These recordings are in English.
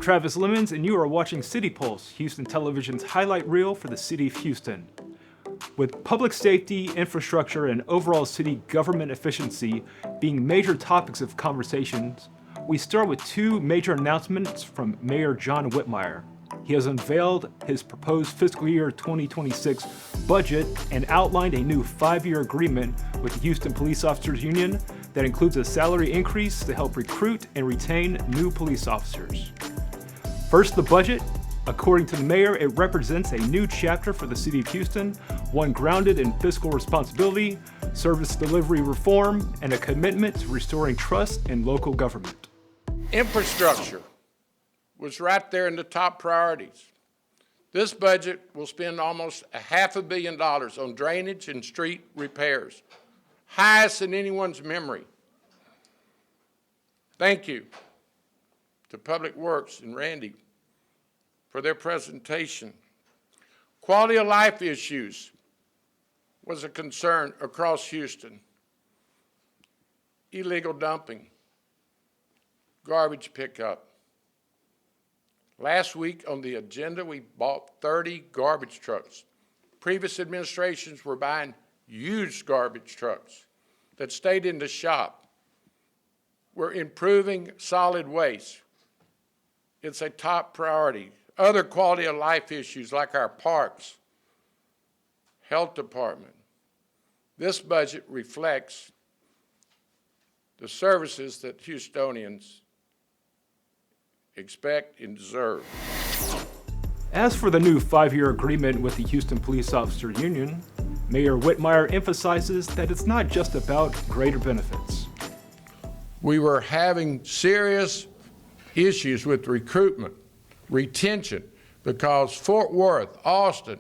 Travis Leamons, and you are watching City Pulse, Houston Television's highlight reel for the city of Houston. With public safety, infrastructure, and overall city government efficiency being major topics of conversations, we start with two major announcements from Mayor John Whitmire. He has unveiled his proposed fiscal year 2026 budget and outlined a new 5-year agreement with the Houston Police Officers Union that includes a salary increase to help recruit and retain new police officers. First, the budget. According to the mayor, it represents a new chapter for the city of Houston, one grounded in fiscal responsibility, service delivery reform, and a commitment to restoring trust in local government. Infrastructure was right there in the top priorities. This budget will spend almost $500 million on drainage and street repairs, highest in anyone's memory. Thank you to Public Works and Randy for their presentation. Quality of life issues was a concern across Houston. Illegal dumping, garbage pickup. Last week on the agenda, we bought 30 garbage trucks. Previous administrations were buying used garbage trucks that stayed in the shop. We're improving solid waste. It's a top priority. Other quality of life issues like our parks, health department. This budget reflects the services that Houstonians expect and deserve. As for the new 5-year agreement with the Houston Police Officers Union, Mayor Whitmire emphasizes that it's not just about greater benefits. We were having serious issues with recruitment, retention, because Fort Worth, Austin,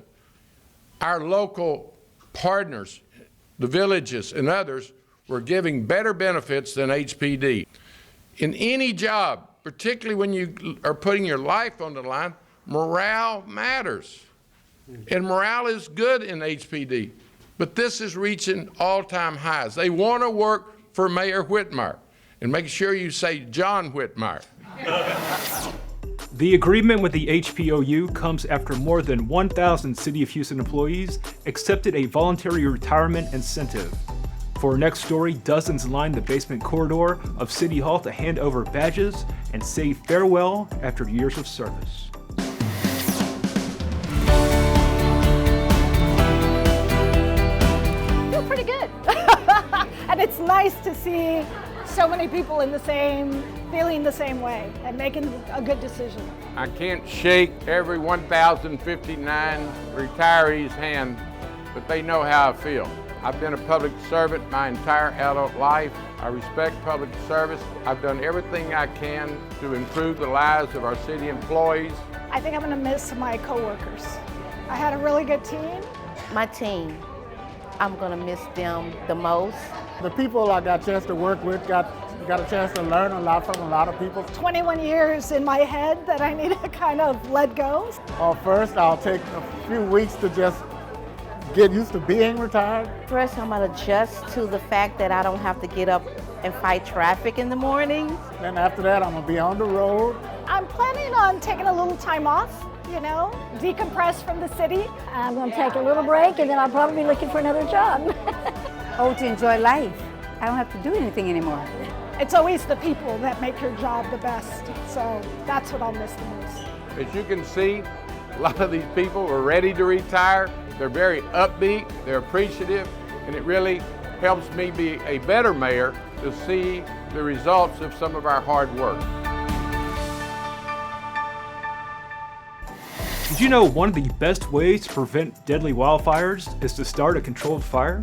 our local partners, the villages and others, were giving better benefits than HPD. In any job, particularly when you are putting your life on the line, morale matters. And morale is good in HPD. But this is reaching all-time highs. They want to work for Mayor Whitmire. And make sure you say John Whitmire. The agreement with the HPOU comes after more than 1,000 City of Houston employees accepted a voluntary retirement incentive. For our next story, dozens line the basement corridor of City Hall to hand over badges and say farewell after years of service. Feel pretty good. And it's nice to see so many people feeling the same way and making a good decision. I can't shake every 1,059 retirees' hand, but they know how I feel. I've been a public servant my entire adult life. I respect public service. I've done everything I can to improve the lives of our city employees. I think I'm going to miss my coworkers. I had a really good team. My team, I'm going to miss them the most. The people I got a chance to work with, got a chance to learn a lot from a lot of people. 21 years in my head that I need to kind of let go. First, I'll take a few weeks to just get used to being retired. First, I'm going to adjust to the fact that I don't have to get up and fight traffic in the mornings. Then after that, I'm going to be on the road. I'm planning on taking a little time off, decompress from the city. I'm going to take a little break, and then I'll probably be looking for another job. To enjoy life. I don't have to do anything anymore. It's always the people that make your job the best, so that's what I'll miss the most. As you can see, a lot of these people are ready to retire. They're very upbeat, they're appreciative, and it really helps me be a better mayor to see the results of some of our hard work. Did you know one of the best ways to prevent deadly wildfires is to start a controlled fire?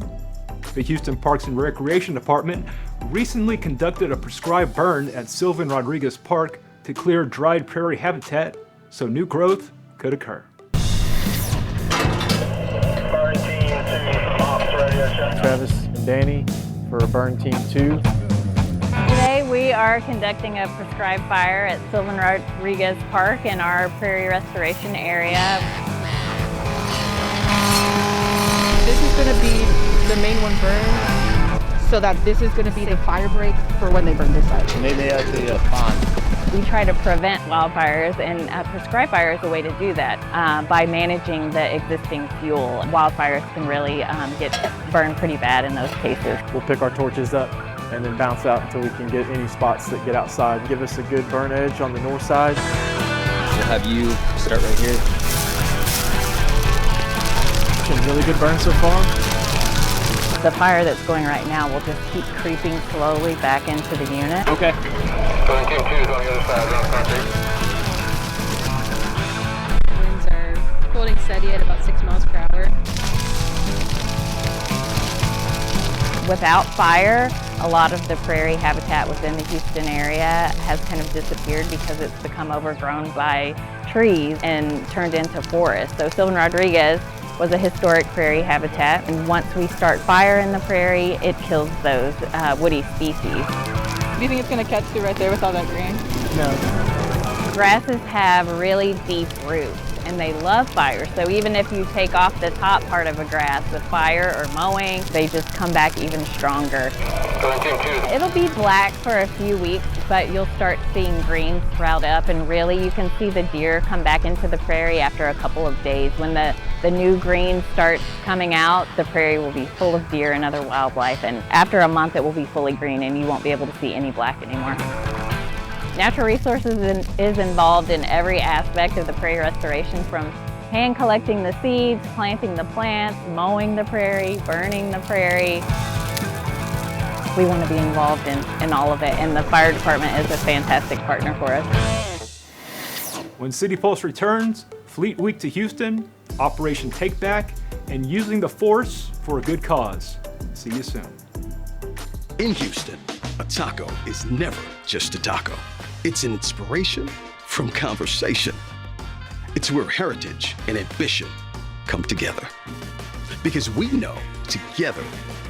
The Houston Parks and Recreation Department recently conducted a prescribed burn at Sylvan Rodriguez Park to clear dried prairie habitat so new growth could occur. Travis and Danny for Burn Team 2. Today we are conducting a prescribed fire at Sylvan Rodriguez Park in our prairie restoration area. This is going to be the main one burned, so that this is going to be the fire break for when they burn this side. Maybe actually a pond. We try to prevent wildfires, and prescribed fire is a way to do that by managing the existing fuel. Wildfires can really get burned pretty bad in those cases. We'll pick our torches up and then bounce out until we can get any spots that get outside. Give us a good burn edge on the north side. We'll have you start right here. Getting really good burn so far. The fire that's going right now will just keep creeping slowly back into the unit. Okay. Team 2 is on the other side, around concrete. Winds are holding steady at about 6 miles per hour. Without fire, a lot of the prairie habitat within the Houston area has kind of disappeared because it's become overgrown by trees and turned into forest. So Sylvan Rodriguez was a historic prairie habitat, and once we start fire in the prairie, it kills those woody species. Do you think it's going to catch through right there with all that green? No. Grasses have really deep roots, and they love fire. So even if you take off the top part of a grass with fire or mowing, they just come back even stronger. It'll be black for a few weeks, but you'll start seeing green sprout up, and really you can see the deer come back into the prairie after a couple of days. When the new green starts coming out, the prairie will be full of deer and other wildlife, and after a month it will be fully green and you won't be able to see any black anymore. Natural Resources is involved in every aspect of the prairie restoration, from hand collecting the seeds, planting the plants, mowing the prairie, burning the prairie. We want to be involved in all of it, and the fire department is a fantastic partner for us. When City Pulse returns, Fleet Week to Houston, Operation Take Back, and using the force for a good cause. See you soon. In Houston, a taco is never just a taco. It's an inspiration from conversation. It's where heritage and ambition come together. Because we know together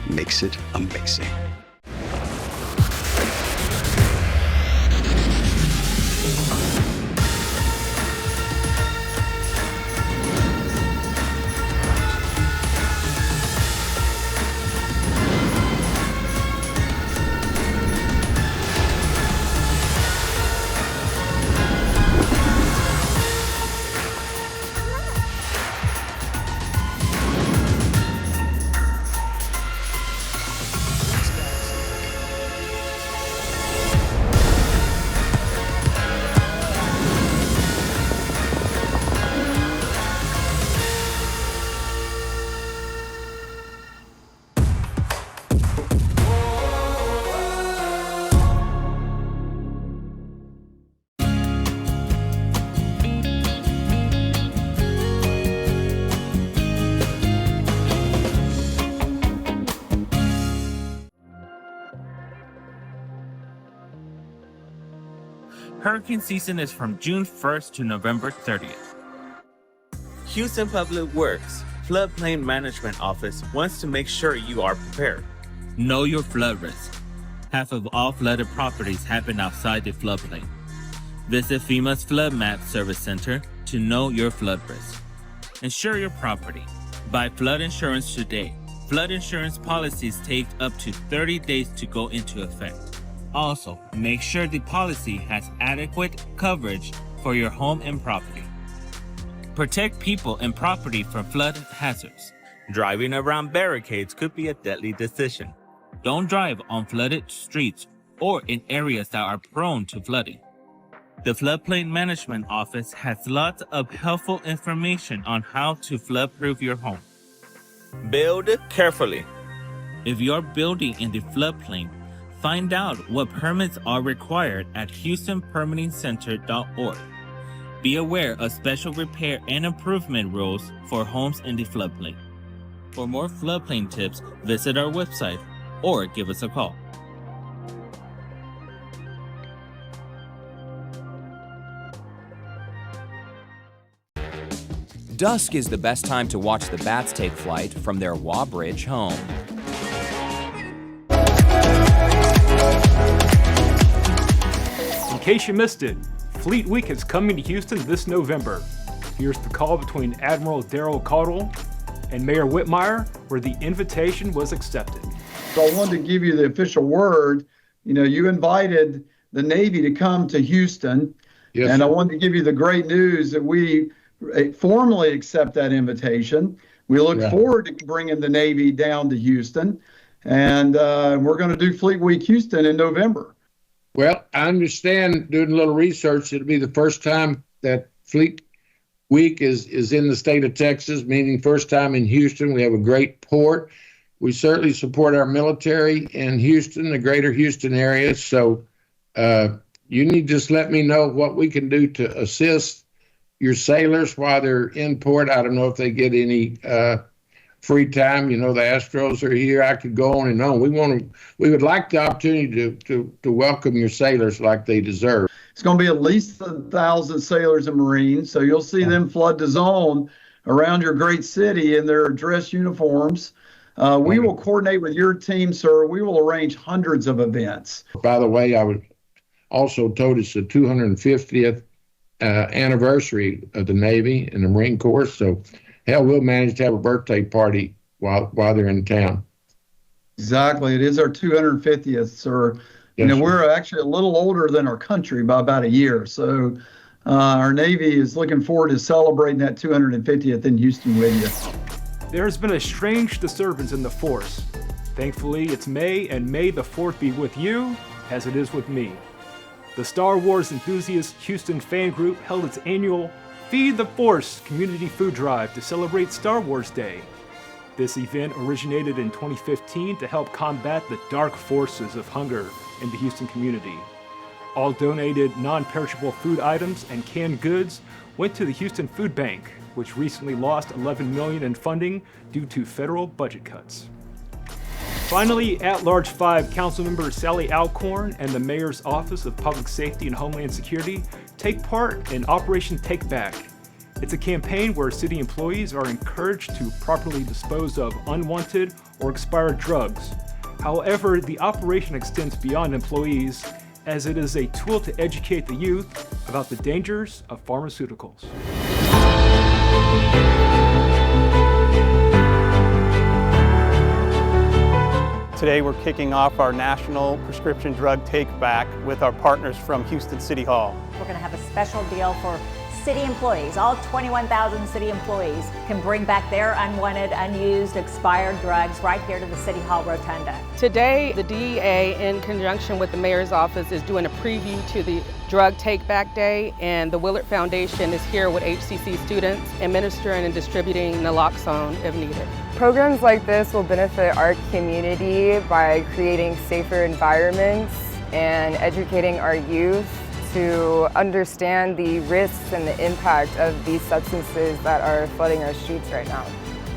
makes it amazing. Hurricane season is from June 1st to November 30th. Houston Public Works Floodplain Management Office wants to make sure you are prepared. Know your flood risk. Half of all flooded properties happen outside the floodplain. Visit FEMA's Flood Map Service Center to know your flood risk. Insure your property. Buy flood insurance today. Flood insurance policies take up to 30 days to go into effect. Also, make sure the policy has adequate coverage for your home and property. Protect people and property from flood hazards. Driving around barricades could be a deadly decision. Don't drive on flooded streets or in areas that are prone to flooding. The Floodplain Management Office has lots of helpful information on how to flood-proof your home. Build carefully. If you're building in the floodplain, find out what permits are required at HoustonPermittingCenter.org. Be aware of special repair and improvement rules for homes in the floodplain. For more floodplain tips, visit our website or give us a call. Dusk is the best time to watch the bats take flight from their Wabridge home. In case you missed it, Fleet Week is coming to Houston this November. Here's the call between Admiral Darrell Caudle and Mayor Whitmire, where the invitation was accepted. So I wanted to give you the official word. You know, you invited the Navy to come to Houston. Yes, and sir. I wanted to give you the great news that we formally accept that invitation. We look forward to bringing the Navy down to Houston, and we're going to do Fleet Week Houston in November. Well, I understand, doing a little research, it'll be the first time that Fleet Week is in the state of Texas, meaning first time in Houston. We have a great port. We certainly support our military in Houston, the greater Houston area. So you need to just let me know what we can do to assist your sailors while they're in port. I don't know if they get any free time. You know, the Astros are here. I could go on and on. We would like the opportunity to welcome your sailors like they deserve. It's going to be at least 1,000 sailors and Marines, so you'll see them flood the zone around your great city in their dress uniforms. We will coordinate with your team, sir. We will arrange hundreds of events. By the way, I was also told it's the 250th anniversary of the Navy and the Marine Corps, so hell, we'll manage to have a birthday party while they're in town. Exactly. It is our 250th, sir. Yes, you know, we're actually a little older than our country by about a year. So our Navy is looking forward to celebrating that 250th in Houston with you. There has been a strange disturbance in the force. Thankfully, it's May, and May the 4th be with you, as it is with me. The Star Wars enthusiast Houston fan group held its annual Feed the Force community food drive to celebrate Star Wars Day. This event originated in 2015 to help combat the dark forces of hunger in the Houston community. All donated non-perishable food items and canned goods went to the Houston Food Bank, which recently lost $11 million in funding due to federal budget cuts. Finally, at-large 5 Councilmember Sally Alcorn and the Mayor's Office of Public Safety and Homeland Security take part in Operation Take Back. It's a campaign where city employees are encouraged to properly dispose of unwanted or expired drugs. However, the operation extends beyond employees, as it is a tool to educate the youth about the dangers of pharmaceuticals. Today we're kicking off our National Prescription Drug Take Back with our partners from Houston City Hall. We're going to have a special deal for city employees. All 21,000 city employees can bring back their unwanted, unused, expired drugs right here to the City Hall Rotunda. Today, the DEA, in conjunction with the Mayor's Office, is doing a preview to the Drug Take Back Day, and the Willard Foundation is here with HCC students administering and distributing naloxone if needed. Programs like this will benefit our community by creating safer environments and educating our youth to understand the risks and the impact of these substances that are flooding our streets right now.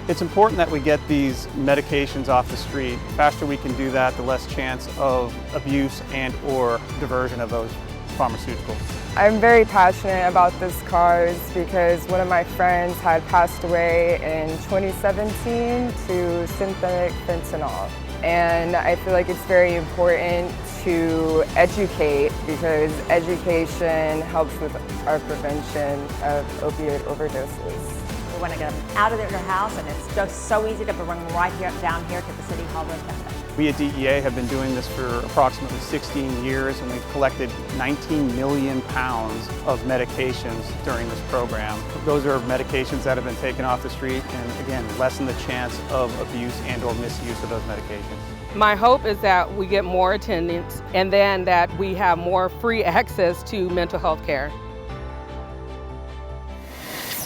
It's important that we get these medications off the street. The faster we can do that, the less chance of abuse and or diversion of those pharmaceuticals. I'm very passionate about this cause because one of my friends had passed away in 2017 to synthetic fentanyl. And I feel like it's very important to educate because education helps with our prevention of opioid overdoses. We want to get them out of their house, and it's just so easy to bring them right here, down here to the City Hall Rotunda. We at DEA have been doing this for approximately 16 years, and we've collected 19 million pounds of medications during this program. Those are medications that have been taken off the street and, again, lessen the chance of abuse and or misuse of those medications. My hope is that we get more attendance and then that we have more free access to mental health care.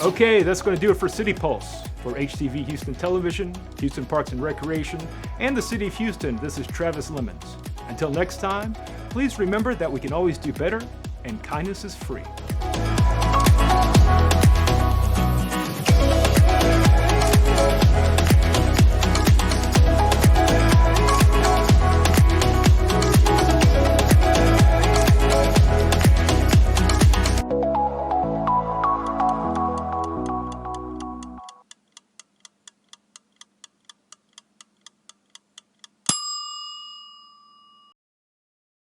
Okay, that's going to do it for City Pulse. For HTV Houston Television, Houston Parks and Recreation, and the City of Houston, this is Travis Leamons. Until next time, please remember that we can always do better, and kindness is free.